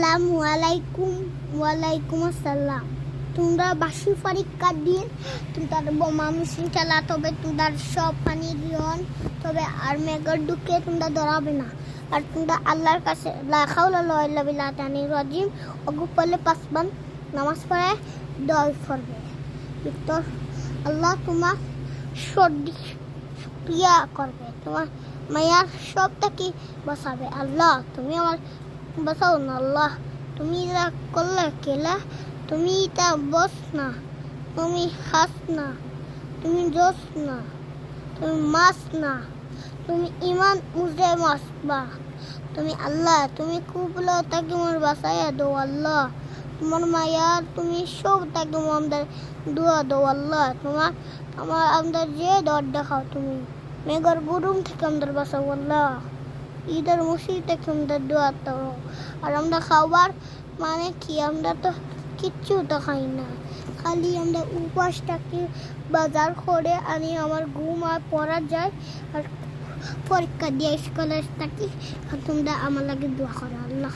আসসালামু আলাইকুম। ওয়ালাইকুম আসসালাম। তোমরা বাসি পরীক্ষার দিন তোমরা বোমা মেশিন চালাতে হবে, তোমরা সব পানি দিয়ন, তবে আর মেঘর ঢুকে তোমরা ধরাবে না। আর তোমরা আল্লাহর কাছে লা হাওলা ওয়ালা কুওয়াতা ইল্লা বিল্লাহির রাজিম ওগু পড়লে পাঁচবার নামাজ পড়ে দোয়া করবে। তো আল্লাহ তোমার শুকরিয়া করবে, তোমার মায়ার সবটাকে বাঁচাবে। আল্লাহ তুমি আমার বাঁচাও না। আল্লাহ তুমি এটা করলে কেলা, তুমি এটা বস না, তুমি হাস না, তুমি জোস না, তুমি মাস না, তুমি ইমান মুজে মাসবা। তুমি আল্লাহ তুমি কুবলা তাকে মোর বাঁচাইয়া দো। আল্লাহ তোমার মায়া তুমি সব তাকে আমাদের দোয়া দো। আল্লাহ তোমার আমাদের যে দর দেখাও, তুমি মেঘর গুরুম থেকে আমাদের বাঁচাও। আল্লাহ ঈদের মুসিদ থেকে আমাদের দোয়া দাও। আর আমরা খাবার মানে কি, আমরা তো কিচ্ছু তো খাই না, খালি আমরা উপাসটাকে বাজার করে আনি। আমার ঘুম আর পড়া যায়, আর পরীক্ষা দিয়ে স্কলার থাকি। আর তোমরা আমার লাগে দোয়া করো। আল্লাহ।